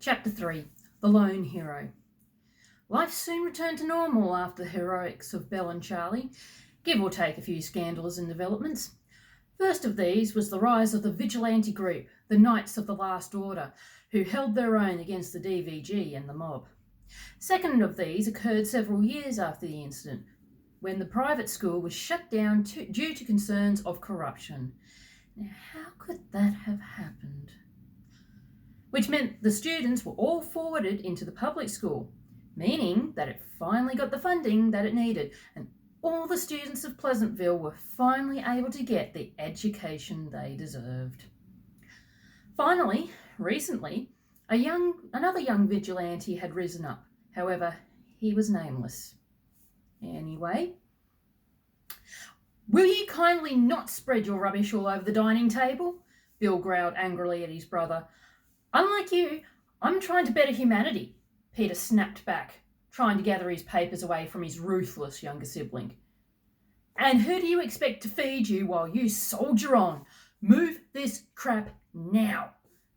Chapter 3 The Lone Hero. Life soon returned to normal after the heroics of Belle and Charlie, give or take a few scandals and developments. First of these was the rise of the Vigilante group, the Knights of the Last Order, who held their own against the DVG and the mob. Second of these occurred several years after the incident, when the private school was shut down due to concerns of corruption. Now, how could that have happened? Which meant the students were all forwarded into the public school, meaning that it finally got the funding that it needed, and all the students of Pleasantville were finally able to get the education they deserved. Finally, recently, another young vigilante had risen up. However, he was nameless. Anyway, "Will you kindly not spread your rubbish all over the dining table?" Bill growled angrily at his brother. "Unlike you, I'm trying to better humanity," Peter snapped back, trying to gather his papers away from his ruthless younger sibling. "And who do you expect to feed you while you soldier on? Move this crap now,"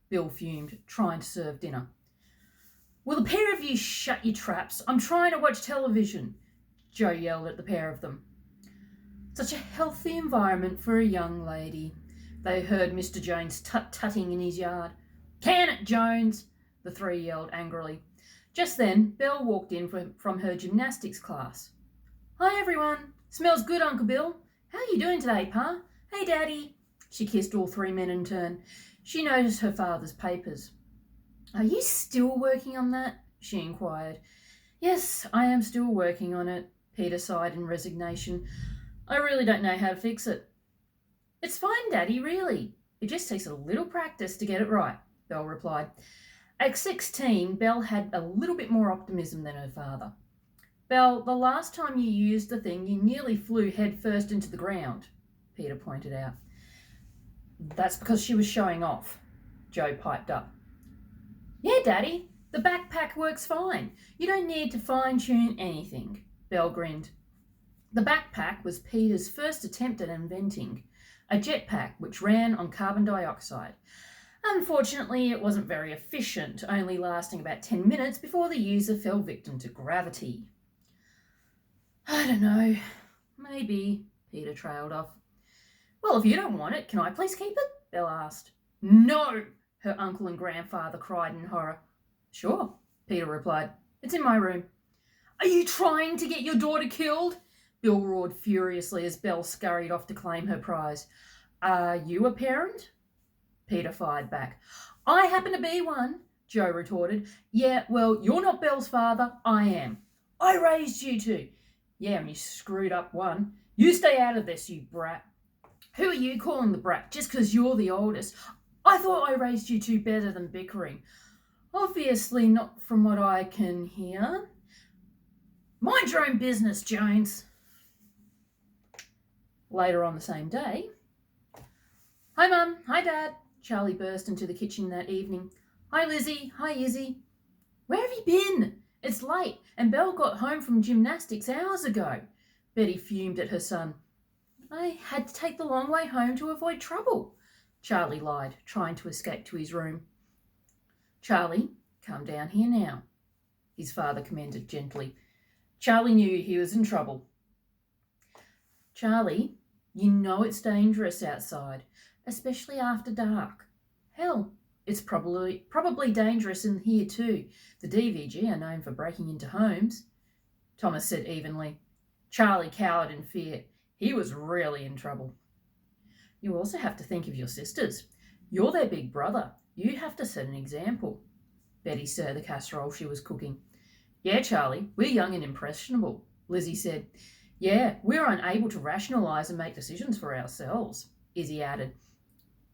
Bill fumed, trying to serve dinner. "Will the pair of you shut your traps? I'm trying to watch television," Joe yelled at the pair of them. Such a healthy environment for a young lady. They heard Mr. Jones tut-tutting in his yard. "Can it, Jones!" the three yelled angrily. Just then, Belle walked in from her gymnastics class. "Hi, everyone. Smells good, Uncle Bill. How are you doing today, Pa? Hey, Daddy." She kissed all three men in turn. She noticed her father's papers. "Are you still working on that?" she inquired. "Yes, I am still working on it," Peter sighed in resignation. "I really don't know how to fix it." "It's fine, Daddy, really. It just takes a little practice to get it right," Belle replied. At 16, Belle had a little bit more optimism than her father. "Belle, the last time you used the thing, you nearly flew head first into the ground," Peter pointed out. "That's because she was showing off," Joe piped up. "Yeah, Daddy, the backpack works fine. You don't need to fine-tune anything," Belle grinned. The backpack was Peter's first attempt at inventing a jetpack which ran on carbon dioxide. Unfortunately, it wasn't very efficient, only lasting about 10 minutes before the user fell victim to gravity. "I don't know. Maybe," Peter trailed off. "Well, if you don't want it, can I please keep it?" Belle asked. "No!" her uncle and grandfather cried in horror. "Sure," Peter replied. "It's in my room." "Are you trying to get your daughter killed?" Bill roared furiously as Belle scurried off to claim her prize. "Are you a parent?" Peter fired back. "I happen to be one," Joe retorted. "Yeah, well, you're not Belle's father. I am. I raised you two." "Yeah, and you screwed up one. You stay out of this, you brat." "Who are you calling the brat just because you're the oldest? I thought I raised you two better than bickering." "Obviously not from what I can hear." "Mind your own business, Jones." Later on the same day. "Hi, Mum. Hi, Dad." Charlie burst into the kitchen that evening. "Hi, Lizzie. Hi, Izzy." "Where have you been? It's late, and Belle got home from gymnastics hours ago." Betty fumed at her son. "I had to take the long way home to avoid trouble," Charlie lied, trying to escape to his room. "Charlie, come down here now," his father commanded gently. Charlie knew he was in trouble. "Charlie, you know it's dangerous outside, especially after dark. Hell, it's probably dangerous in here too. The DVG are known for breaking into homes," Thomas said evenly. Charlie cowered in fear. He was really in trouble. "You also have to think of your sisters. You're their big brother. You have to set an example." Betty stirred the casserole she was cooking. "Yeah, Charlie, we're young and impressionable," Lizzie said. "Yeah, we're unable to rationalise and make decisions for ourselves," Izzy added.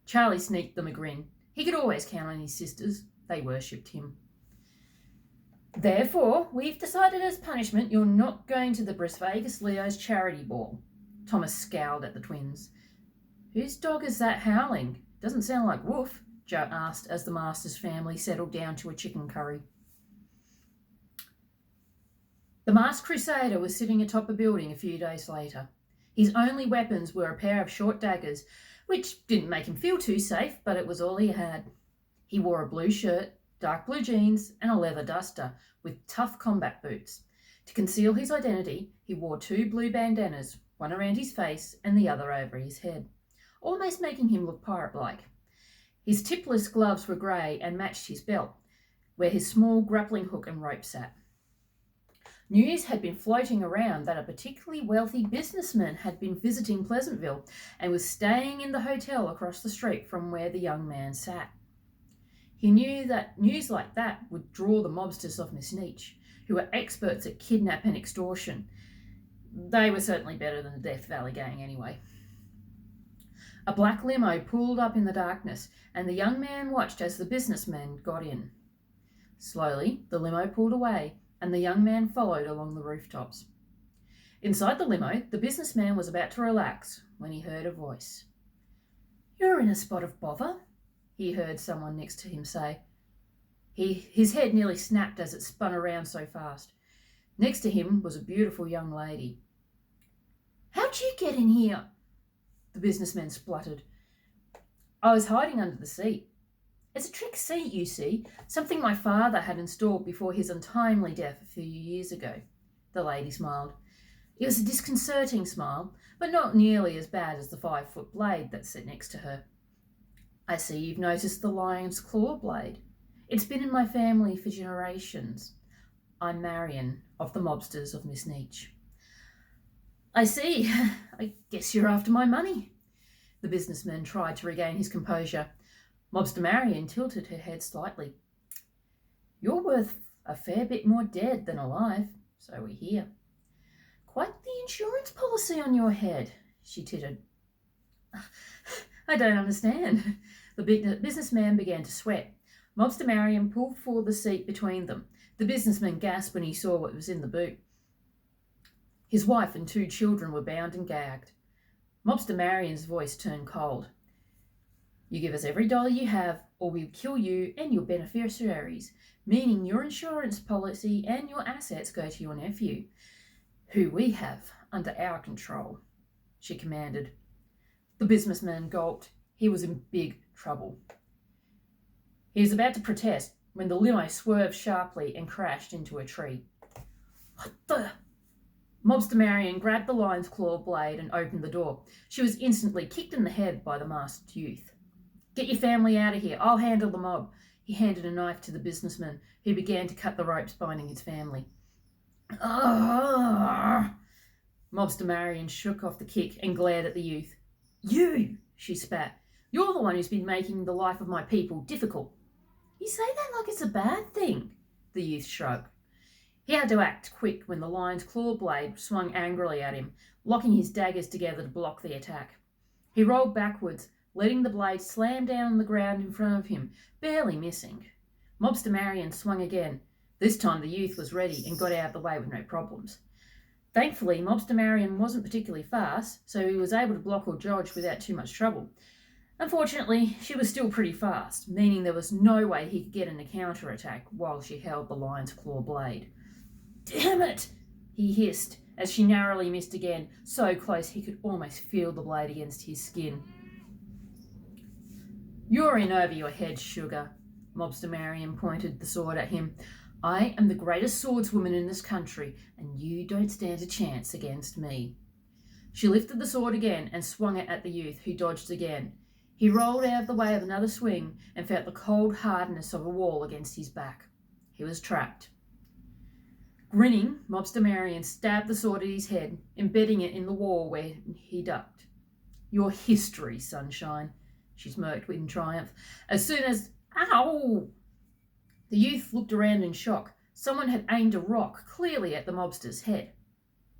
Charlie sneaked them a grin. He could always count on his sisters. They worshipped him. "Therefore, we've decided as punishment you're not going to the Brisvegas Leo's charity ball." Thomas scowled at the twins. "Whose dog is that howling? Doesn't sound like Woof," Joe asked as the Masters family settled down to a chicken curry. The masked Crusader was sitting atop a building a few days later. His only weapons were a pair of short daggers, which didn't make him feel too safe, but it was all he had. He wore a blue shirt, dark blue jeans, and a leather duster with tough combat boots. To conceal his identity, he wore 2 blue bandanas, one around his face and the other over his head, almost making him look pirate-like. His tipless gloves were grey and matched his belt, where his small grappling hook and rope sat. News had been floating around that a particularly wealthy businessman had been visiting Pleasantville and was staying in the hotel across the street from where the young man sat. He knew that news like that would draw the mobsters of Miss Neach, who were experts at kidnap and extortion. They were certainly better than the Death Valley gang anyway. A black limo pulled up in the darkness, and the young man watched as the businessman got in. Slowly, the limo pulled away, and the young man followed along the rooftops. Inside the limo, the businessman was about to relax when he heard a voice. "You're in a spot of bother," he heard someone next to him say. His head nearly snapped as it spun around so fast. Next to him was a beautiful young lady. "How'd you get in here?" the businessman spluttered. "I was hiding under the seat. It's a trick seat, you see, something my father had installed before his untimely death a few years ago." The lady smiled. It was a disconcerting smile, but not nearly as bad as the 5-foot blade that sat next to her. "I see you've noticed the lion's claw blade. It's been in my family for generations. I'm Marion, of the mobsters of Miss Neach." "I see. I guess you're after my money." The businessman tried to regain his composure. Mobster Marion tilted her head slightly. "You're worth a fair bit more dead than alive, so we hear." "Quite the insurance policy on your head," she tittered. "I don't understand." The businessman began to sweat. Mobster Marion pulled for the seat between them. The businessman gasped when he saw what was in the boot. His wife and 2 children were bound and gagged. Mobster Marion's voice turned cold. "You give us every dollar you have, or we'll kill you and your beneficiaries, meaning your insurance policy and your assets go to your nephew, who we have under our control," she commanded. The businessman gulped. He was in big trouble. He was about to protest when the limo swerved sharply and crashed into a tree. "What the?" Mobster Marion grabbed the lion's claw blade and opened the door. She was instantly kicked in the head by the masked youth. "Get your family out of here. I'll handle the mob." He handed a knife to the businessman, who began to cut the ropes binding his family. "Ugh!" Mobster Marion shook off the kick and glared at the youth. "You!" she spat. "You're the one who's been making the life of my people difficult." "You say that like it's a bad thing," the youth shrugged. He had to act quick when the lion's claw blade swung angrily at him, locking his daggers together to block the attack. He rolled backwards, letting the blade slam down on the ground in front of him, barely missing. Mobster Marion swung again. This time the youth was ready and got out of the way with no problems. Thankfully, Mobster Marion wasn't particularly fast, so he was able to block or dodge without too much trouble. Unfortunately, she was still pretty fast, meaning there was no way he could get in a counterattack while she held the lion's claw blade. "Damn it!" he hissed as she narrowly missed again, so close he could almost feel the blade against his skin. "You're in over your head, sugar." Mobster Marion pointed the sword at him. "I am the greatest swordswoman in this country, and you don't stand a chance against me." She lifted the sword again and swung it at the youth, who dodged again. He rolled out of the way of another swing and felt the cold hardness of a wall against his back. He was trapped. Grinning, Mobster Marion stabbed the sword at his head, embedding it in the wall where he ducked. "Your history, sunshine," she smirked in triumph. "As soon as—" Ow! The youth looked around in shock. Someone had aimed a rock clearly at the mobster's head.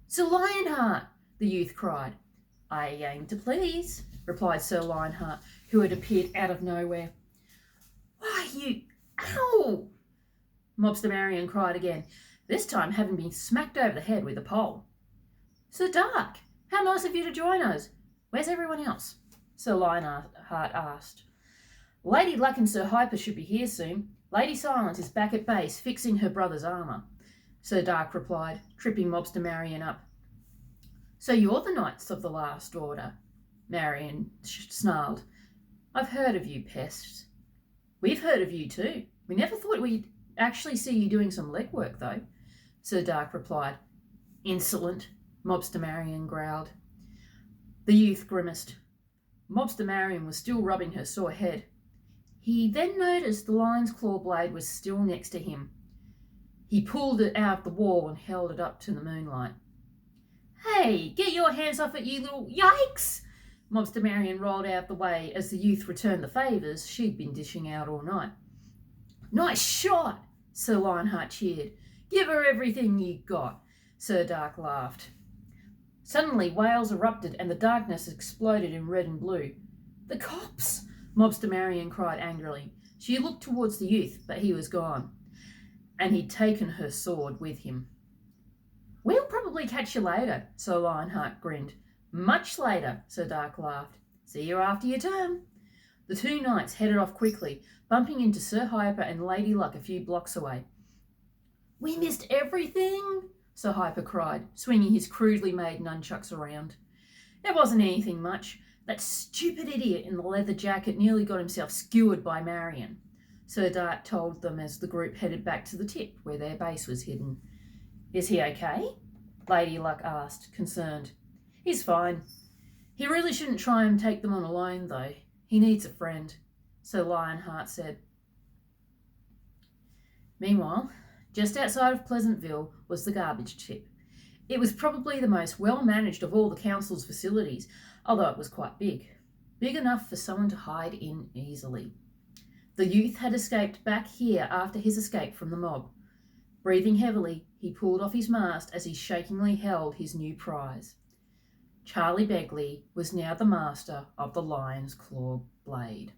"Sir Lionheart!" the youth cried. "I aim to please," replied Sir Lionheart, who had appeared out of nowhere. "Why, you... Ow!" Mobster Marion cried again, this time having been smacked over the head with a pole. "Sir Dark, how nice of you to join us. Where's everyone else?" Sir Lionheart asked. "Lady Luck and Sir Hyper should be here soon. Lady Silence is back at base fixing her brother's armour," Sir Dark replied, tripping Mobster Marion up. "So you're the Knights of the Last Order?" Marion snarled. "I've heard of you, pests." "We've heard of you too," We never thought we'd actually see you doing some legwork, though, Sir Dark replied. Insolent, Mobster Marion growled. The youth grimaced. Mobster Marion was still rubbing her sore head. He then noticed the lion's claw blade was still next to him. He pulled it out of the wall and held it up to the moonlight. Hey, get your hands off it, you little... Yikes! Mobster Marion rolled out of the way as the youth returned the favours she'd been dishing out all night. Nice shot, Sir Lionheart cheered. Give her everything you got, Sir Dark laughed. Suddenly, wails erupted and the darkness exploded in red and blue. The cops! Mobster Marion cried angrily. She looked towards the youth, but he was gone, and he'd taken her sword with him. We'll probably catch you later, Sir Lionheart grinned. Much later, Sir Dark laughed. See you after your turn. The two knights headed off quickly, bumping into Sir Hyper and Lady Luck a few blocks away. We missed everything, Sir Hyper cried, swinging his crudely made nunchucks around. It wasn't anything much. That stupid idiot in the leather jacket nearly got himself skewered by Marion, Sir Dark told them as the group headed back to the tip where their base was hidden. Is he okay? Lady Luck asked, concerned. He's fine. He really shouldn't try and take them on alone, though. He needs a friend, Sir Lionheart said. Meanwhile, just outside of Pleasantville was the garbage tip. It was probably the most well-managed of all the council's facilities, although it was quite big. Big enough for someone to hide in easily. The youth had escaped back here after his escape from the mob. Breathing heavily, he pulled off his mask as he shakingly held his new prize. Charlie Begley was now the master of the Lion's Claw blade.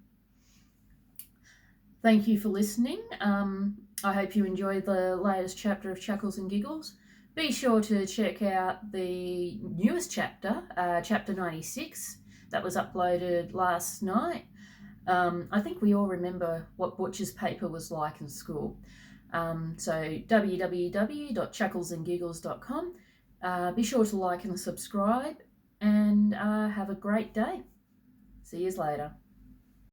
Thank you for listening. I hope you enjoyed the latest chapter of Chuckles and Giggles. Be sure to check out the newest chapter, chapter 96, that was uploaded last night. I think we all remember what Butcher's paper was like in school. So www.chucklesandgiggles.com. Be sure to like and subscribe, and have a great day. See you later.